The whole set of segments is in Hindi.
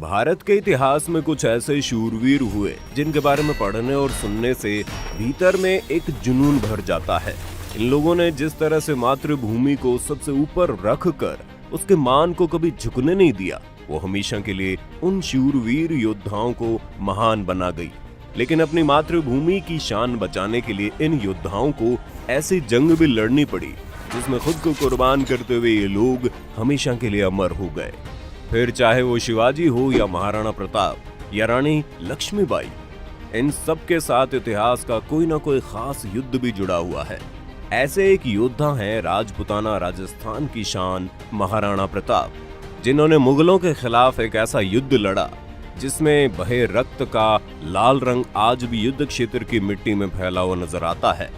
भारत के इतिहास में कुछ ऐसे शूरवीर हुए जिनके बारे में पढ़ने और सुनने से भीतर में एक जुनून भर जाता है। इन लोगों ने जिस तरह से मातृभूमि को सबसे ऊपर रखकर उसके मान को कभी झुकने नहीं दिया, वो हमेशा के लिए उन शूरवीर योद्धाओं को महान बना गई। लेकिन अपनी मातृभूमि की शान बचाने के लिए इन योद्धाओं को ऐसी जंग भी लड़नी पड़ी जिसमें खुद को कुर्बान करते हुए ये लोग हमेशा के लिए अमर हो गए। फिर चाहे वो शिवाजी हो या महाराणा प्रताप या रानी लक्ष्मीबाई, इन सब के साथ इतिहास का कोई ना कोई खास युद्ध भी जुड़ा हुआ है। ऐसे एक योद्धा हैं राजपुताना राजस्थान की शान महाराणा प्रताप, जिन्होंने मुगलों के खिलाफ एक ऐसा युद्ध लड़ा जिसमें बहे रक्त का लाल रंग आज भी युद्ध क्षेत्र की मिट्टी में फैला हुआ नजर आता है।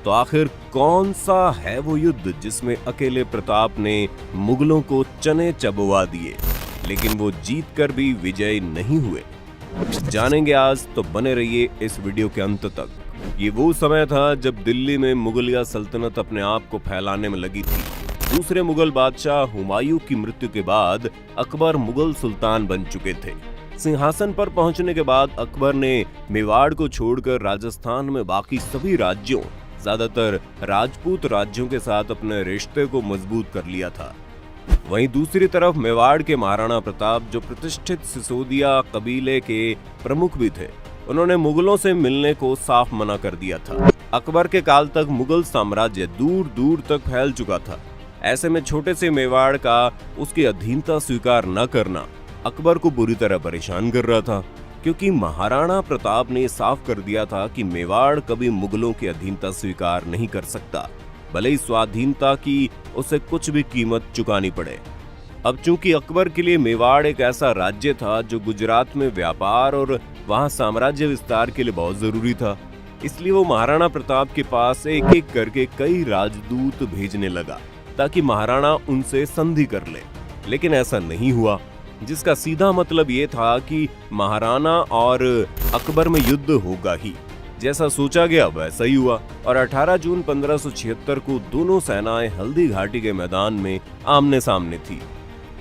तो आखिर कौन सा है वो युद्ध जिसमें अकेले प्रताप ने मुगलों को चने चबवा दिए, लेकिन वो जीत कर भी विजयी नहीं हुए? जानेंगे आज, तो बने रहिए इस वीडियो के अंत तक। ये वो समय था जब दिल्ली में मुगलिया सल्तनत अपने आप को फैलाने में लगी थी। दूसरे मुगल बादशाह हुमायूं की मृत्यु के बाद अकबर मुगल सुल्तान बन चुके थे। सिंहासन पर पहुंचने के बाद अकबर ने मेवाड़ को छोड़कर राजस्थान में बाकी सभी राज्यों, ज्यादातर राजपूत राज्यों के साथ अपने रिश्ते को मजबूत कर लिया था। वहीं दूसरी तरफ मेवाड़ के महाराणा प्रताप, जो प्रतिष्ठित सिसोदिया कबीले के प्रमुख भी थे, उन्होंने मुगलों से मिलने को साफ मना कर दिया था। अकबर के काल तक मुगल साम्राज्य दूर दूर तक फैल चुका था। ऐसे में छोटे से मेवाड़ का उसकी अधीनता स्वीकार न करना अकबर को बुरी तरह परेशान कर रहा था, क्योंकि महाराणा प्रताप ने साफ कर दिया था कि मेवाड़ कभी मुगलों की अधीनता स्वीकार नहीं कर सकता, भले ही स्वाधीनता की उसे कुछ भी कीमत चुकानी पड़े। अब चूंकि अकबर के लिए मेवाड़ एक ऐसा राज्य था जो गुजरात में व्यापार और वहां साम्राज्य विस्तार के लिए बहुत जरूरी था, इसलिए वो महाराणा प्रताप के पास एक एक करके कई राजदूत भेजने लगा ताकि महाराणा उनसे संधि कर ले। लेकिन ऐसा नहीं हुआ, जिसका सीधा मतलब ये था कि महाराणा और अकबर में युद्ध होगा ही। जैसा सोचा गया वैसा ही हुआ और 18 जून 1576 को दोनों सेनाएं हल्दी घाटी के मैदान में आमने सामने थी।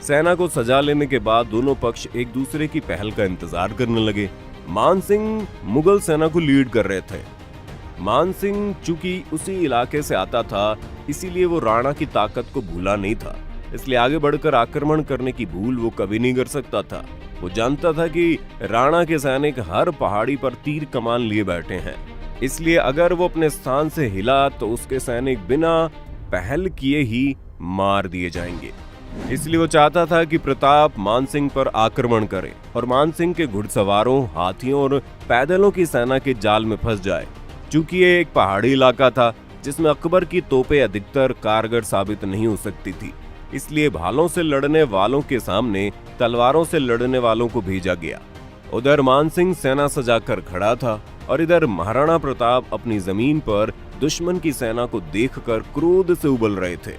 सेना को सजा लेने के बाद दोनों पक्ष एक दूसरे की पहल का इंतजार करने लगे। मान सिंह मुगल सेना को लीड कर रहे थे। मान सिंह चूंकि उसी इलाके से आता था, इसीलिए वो राणा की ताकत को भूला नहीं था, इसलिए आगे बढ़कर आक्रमण करने की भूल वो कभी नहीं कर सकता था। वो जानता था कि राणा के सैनिक हर पहाड़ी पर तीर कमान लिए बैठे हैं, इसलिए अगर वो अपने स्थान से हिला तो उसके सैनिक बिना पहल किए ही मार दिए जाएंगे। इसलिए वो चाहता था कि प्रताप मानसिंह पर आक्रमण करे और मानसिंह के घुड़सवारों, हाथियों और पैदलों की सेना के जाल में फंस जाए। चूंकि ये एक पहाड़ी इलाका था जिसमें अकबर की तोपें अधिकतर कारगर साबित नहीं हो सकती थी, इसलिए भालों से लड़ने वालों के सामने तलवारों से लड़ने वालों को भेजा गया। उधर मानसिंह सेना सजाकर खड़ा था और इधर महाराणा प्रताप अपनी जमीन पर दुश्मन की सेना को देखकर क्रोध से उबल रहे थे।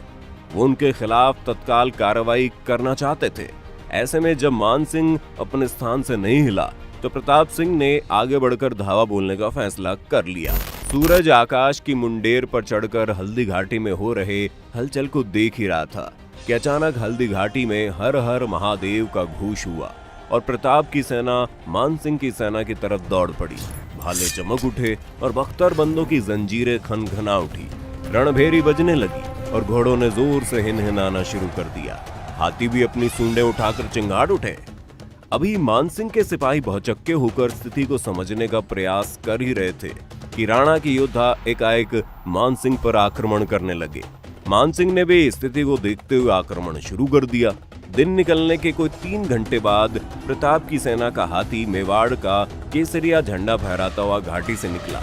वो उनके खिलाफ तत्काल कार्रवाई करना चाहते थे। ऐसे में जब मानसिंह अपने स्थान से नहीं हिला तो प्रताप सिंह ने आगे बढ़कर धावा बोलने का फैसला कर लिया। सूरज आकाश की मुंडेर पर चढ़कर हल्दी घाटी में हो रहे हलचल को देख ही रहा था कि अचानक हल्दी घाटी में हर हर महादेव का घोष हुआ और प्रताप की सेना मानसिंह की सेना की तरफ दौड़ पड़ी। भाले चमक उठे और बख्तरबंदों की जंजीरें खनखना उठी। रणभेरी बजने लगी और घोड़ों ने जोर से हिनहिनाना शुरू कर दिया। हाथी भी अपनी सूंडें उठाकर चिंगाड़ उठे। अभी मानसिंह के सिपाही भौचक्के होकर स्थिति को समझने का प्रयास कर ही रहे थे कि राणा के योद्धा एकाएक मानसिंह पर आक्रमण करने लगे। मानसिंह ने भी स्थिति को देखते हुए आक्रमण शुरू कर दिया। दिन निकलने के कोई 3 घंटे बाद प्रताप की सेना का हाथी मेवाड़ का केसरिया झंडा फहराता हुआ घाटी से निकला।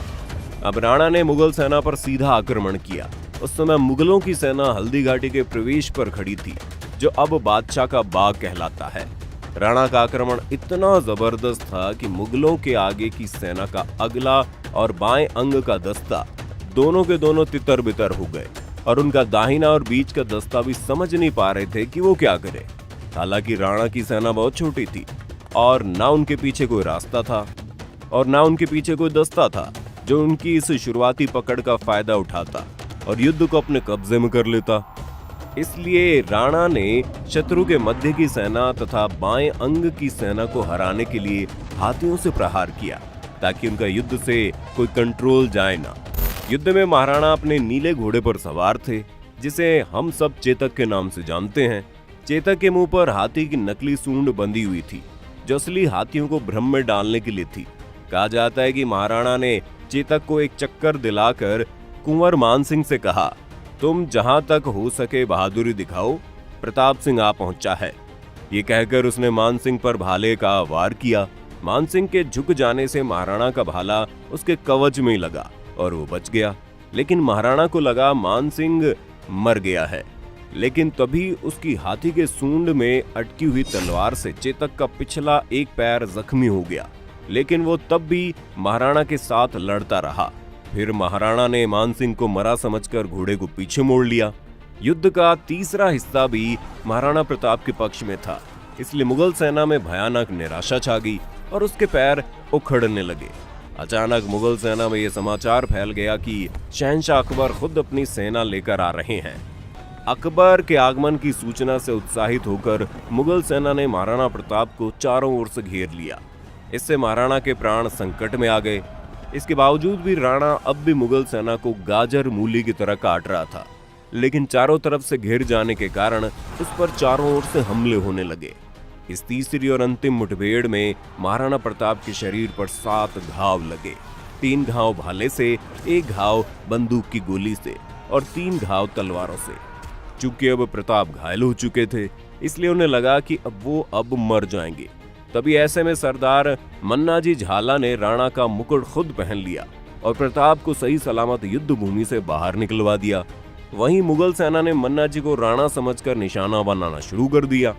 अब राणा ने मुगल सेना पर सीधा आक्रमण किया। उस समय मुगलों की सेना हल्दी घाटी के प्रवेश पर खड़ी थी, जो अब बादशाह का बाग कहलाता है। राणा का आक्रमण इतना जबरदस्त था कि मुगलों के आगे की सेना का अगला और बाएं अंग का दस्ता दोनों के दोनों तितर बितर हो गए और उनका दाहिना और बीच का दस्ता भी समझ नहीं पा रहे थे कि वो क्या करे। हालांकि राणा की सेना बहुत छोटी थी और ना उनके पीछे कोई रास्ता था और ना उनके पीछे कोई दस्ता था जो उनकी इस शुरुआती पकड़ का फायदा उठाता और युद्ध को अपने कब्जे में कर लेता। इसलिए राणा ने शत्रु के मध्य की सेना तथा बाएं अंग की सेना को हराने के लिए हाथियों से प्रहार किया ताकि उनका युद्ध से कोई कंट्रोल जाए ना। युद्ध में महाराणा अपने नीले घोड़े पर सवार थे, जिसे हम सब चेतक के नाम से जानते हैं। चेतक के मुंह पर हाथी की नकली सूंड बंधी हुई थी, जो असली हाथियों को भ्रम में डालने के लिए थी। कहा जाता है कि महाराणा ने चेतक को एक चक्कर दिलाकर कुंवर मानसिंह से कहा, तुम जहां तक हो सके बहादुरी दिखाओ, प्रताप सिंह आ पहुंचा है। ये कहकर उसने मानसिंह पर भाले का वार किया। मानसिंह के झुक जाने से महाराणा का भाला उसके कवच में लगा और वो बच गया। लेकिन महाराणा को लगा मानसिंह मर गया है, लेकिन तभी उसकी हाथी के सूंड में अटकी हुई तलवार से चेतक का पिछला एक पैर जख्मी हो गया। लेकिन वो तब भी महाराणा के साथ लड़ता रहा। फिर महाराणा ने मानसिंह को मरा समझकर घोड़े को पीछे मोड़ लिया। युद्ध का तीसरा हिस्सा भी महाराणा प्रताप के पक्ष में था, इसलिए मुगल सेना में भयानक निराशा छा गई और उसके पैर उखड़ने लगे। अचानक मुगल सेना में यह समाचार फैल गया कि शहंशाह अकबर खुद अपनी सेना लेकर आ रहे हैं। अकबर के आगमन की सूचना से उत्साहित होकर मुगल सेना ने महाराणा प्रताप को चारों ओर से घेर लिया। इससे महाराणा के प्राण संकट में आ गए। इसके बावजूद भी राणा अब भी मुगल सेना को गाजर मूली की तरह काट रहा था, लेकिन चारों तरफ से घिर जाने के कारण उस पर चारों ओर से हमले होने लगे। इस तीसरी और अंतिम मुठभेड़ में महाराणा प्रताप के शरीर पर 7 घाव लगे। 3 घाव भाले से, 1 घाव बंदूक की गोली से और 3 घाव तलवारों से। चूंकि अब प्रताप घायल हो चुके थे, इसलिए उन्हें लगा कि अब मर जाएंगे। तभी ऐसे में सरदार मन्नाजी झाला ने राणा का मुकुट खुद पहन लिया और प्रताप को सही सलामत युद्ध भूमि से बाहर निकलवा दिया। वहीं मुगल सेना ने मन्नाजी को राणा समझकर निशाना बनाना शुरू कर दिया।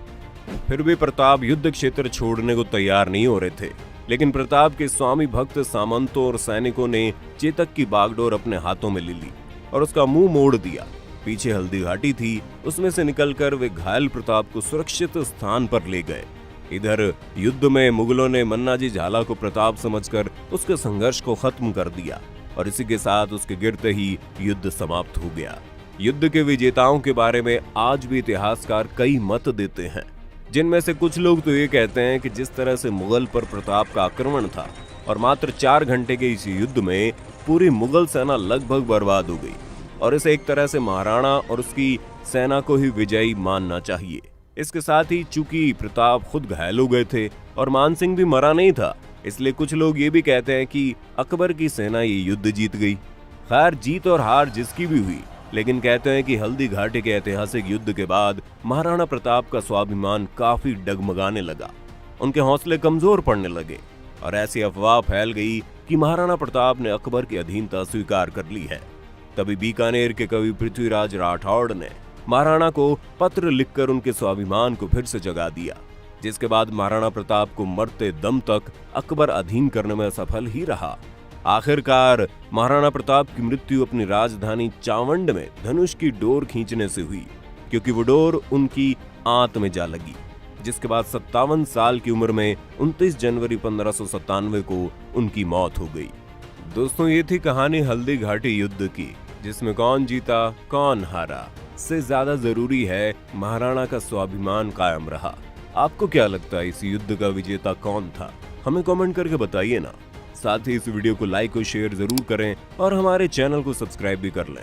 फिर भी प्रताप युद्ध क्षेत्र छोड़ने को तैयार नहीं हो रहे थे, लेकिन प्रताप के स्वामी भक्त सामंतों और सैनिकों ने चेतक की बागडोर अपने हाथों में ले ली और उसका मुंह मोड़ दिया। पीछे हल्दी घाटी थी, उसमें से निकलकर वे घायल प्रताप को सुरक्षित स्थान पर ले गए। इधर युद्ध में मुगलों ने मन्नाजी झाला को प्रताप समझकर उसके संघर्ष को खत्म कर दिया और इसी के साथ उसके गिरते ही युद्ध समाप्त हो गया। युद्ध के विजेताओं के बारे में आज भी इतिहासकार कई मत देते हैं, जिनमें से कुछ लोग तो ये कहते हैं कि जिस तरह से मुगल पर प्रताप का आक्रमण था और मात्र 4 घंटे के इस युद्ध में पूरी मुगल सेना लगभग बर्बाद हो गई और इसे एक तरह से महाराणा और उसकी सेना को ही विजयी मानना चाहिए। इसके साथ ही चूंकि प्रताप खुद घायल हो गए थे और मानसिंह भी मरा नहीं था, इसलिए कुछ लोग ये भी कहते हैं कि अकबर की सेना ये युद्ध जीत गई। खैर, जीत और हार जिसकी भी हुई, लेकिन कहते हैं कि हल्दी घाटी के ऐतिहासिक युद्ध के बाद महाराणा प्रताप का स्वाभिमान काफी डगमगाने लगा। उनके हौसले कमजोर पड़ने लगे और ऐसी अफवाह फैल गई कि महाराणा प्रताप ने अकबर की अधीनता स्वीकार कर ली है। तभी बीकानेर के कवि पृथ्वीराज राठौड़ ने महाराणा को पत्र लिखकर उनके स्वाभिमान को फिर से जगा दिया, जिसके बाद महाराणा प्रताप को मरते दम तक अकबर अधीन करने में सफल ही रहा। आखिरकार महाराणा प्रताप की मृत्यु अपनी राजधानी चावंड में धनुष की डोर खींचने से हुई, क्योंकि वो डोर उनकी आंत में जा लगी, जिसके बाद 57 साल की उम्र में 29 जनवरी 1597 को उनकी मौत हो गई। दोस्तों, ये थी कहानी हल्दी घाटी युद्ध की, जिसमें कौन जीता कौन हारा से ज्यादा जरूरी है महाराणा का स्वाभिमान कायम रहा। आपको क्या लगता है, इस युद्ध का विजेता कौन था? हमें कमेंट करके बताइए ना। साथ ही इस वीडियो को लाइक और शेयर जरूर करें और हमारे चैनल को सब्सक्राइब भी कर लें।